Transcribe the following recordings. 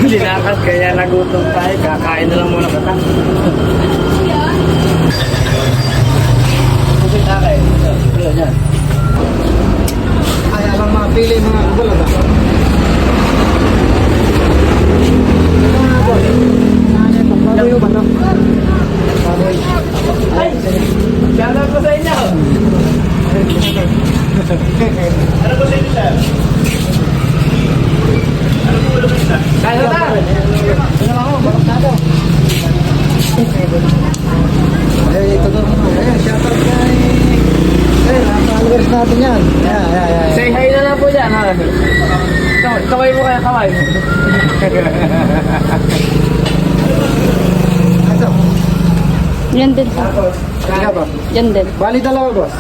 Dinakad kaya nagutom tayo. Kakain na lang muna kita. Kasi kakain. Yan. Kaya lang mapili mga kabalat. Baboy ba ito? Baboy. Ay! Shoutout ko sa inyo! Ano po sa inyo, sir? Ano po ulo kita? Kaya na tayo! Ano ako? Bakit na ito? Eh, ito daw mo. Eh, shoutout kay... Eh, nasa-followers natin yan. Yeah. Say hi na lang po dyan, ha? Kaway mo kaya, kaway. Ito. Yan din po. Kaya ba? Yan din. Bali dalawa, boss.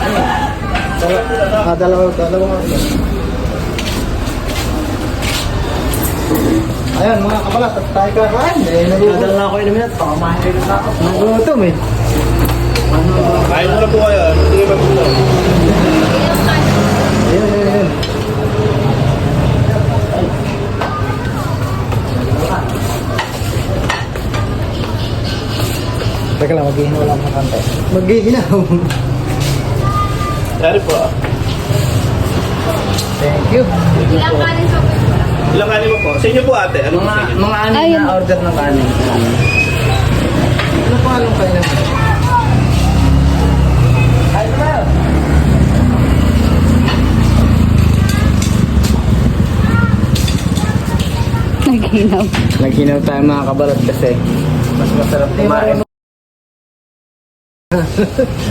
Dalawa. Ayan, mga kabalat, at tayo kakain. Eh, Nadal na ako inumin at pakamahin kayo na ako. nagutom eh. Kain mo na po kayo. Hindi kayo magpunan. Ayun. Teka lang, mag-iinaw lang ng kante. Mag-iinaw. Sorry po. Thank you. Ilang kanin mo po? Sa inyo po ate. Ano po sa inyo? Mga anin Ayun. na order ng kanin. Ano pa anong kayo naman? Ay, ba? Naginaw. Naginaw tayo mga kabalat kasi mas masarap kumain.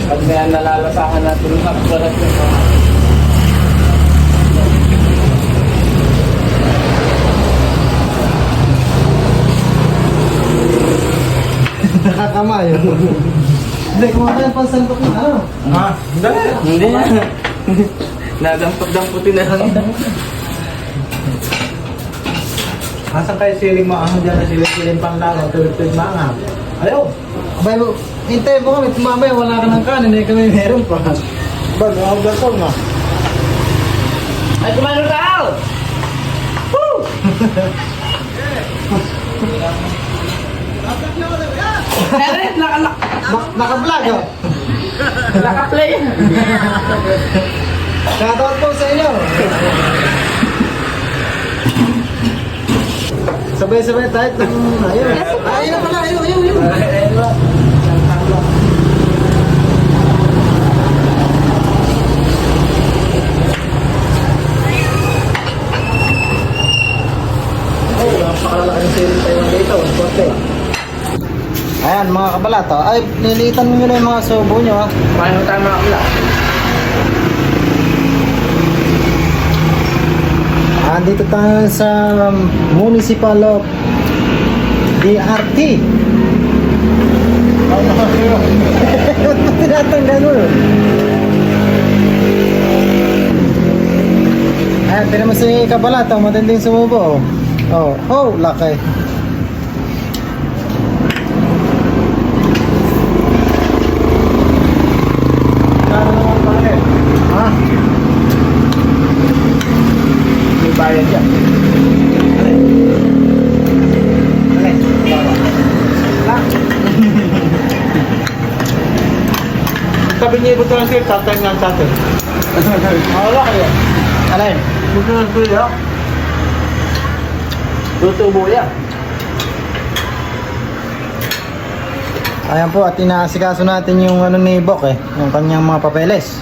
Pag may nalalasahan natin yung kabalat yung mga Nakakama yun. Hindi, kumakain pa sandok na ano. Ha? Hindi na. Nadampot-damputin na lang. Asan kayo siling maangang dyan na siling panglangaw, tuwid-tuwid maangang? Ayaw! Abay mo, hintay mo kami, mamaya wala ka ng kanin, eh kami meron pa. Ba, mga ko na. Ay, kumano tao! Woo! Eret, Naka-vlog oh! naka-play. Shoutout po sa inyo! Sabay-sabay tayo ng... Ayun! Ayun pala, ayun! Ay, napakalaki ng siling tayo dito. Konti. Ayan mga kabalato. Ay, nilitan nyo na yung mga subo nyo ha. Paano tayo mga kabla? Andito tayo sa Municipal of DRT. Ba't mo tinatanggal mo? Ayan, tinan mo si Kabalato, matinding sumubo. Oh, laki. Ha? May bayad yan. Sabi niya, buto lang siya, tatay nga tatay. Wala kayo. Alay, buto lang siya. Tutubo yan. Ayan po, at inaasikaso natin yung ano ni Bok yung kanyang mga papeles.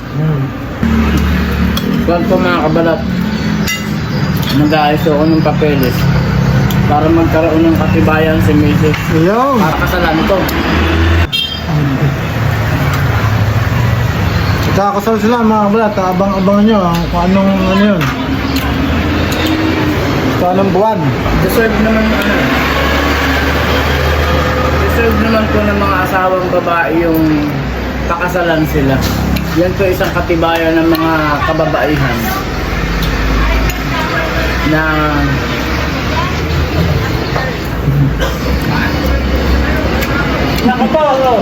Kung po mga kabalat, nag-aayos ako ng papeles para magkaroon ng katibayan si Mrs. Ayun. Para kasalan ito. Kakasal sila mga kabalat, abang-abangan nyo kung anong ano yun. Kung anong buwan. Deserve naman deserve naman po ng mga asawang babae yung pakasalan sila. Yan po isang katibayan ng mga kababaihan na nakapalo.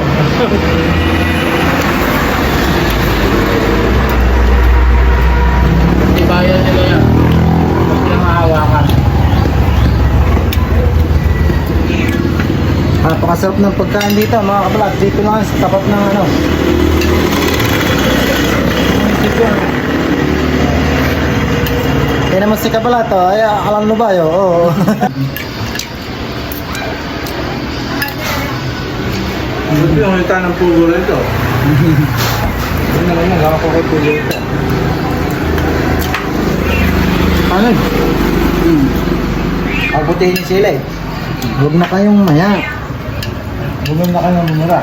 Katibayan nila yan. Huwag nilang mahawakan. Napakasarap ng pagkain dito mga kabalat. Dito lang sa tapat ng ano. Yan naman si kabalat oh. Ay, alam mo ba yun? Oo. Sabi yung hita ng pugo na ito. Yan naman yung gawin ko kay pulo ito. Ano? Ang putihin yung sila eh. Huwag na kayong maya. Huwag na kayong mumura.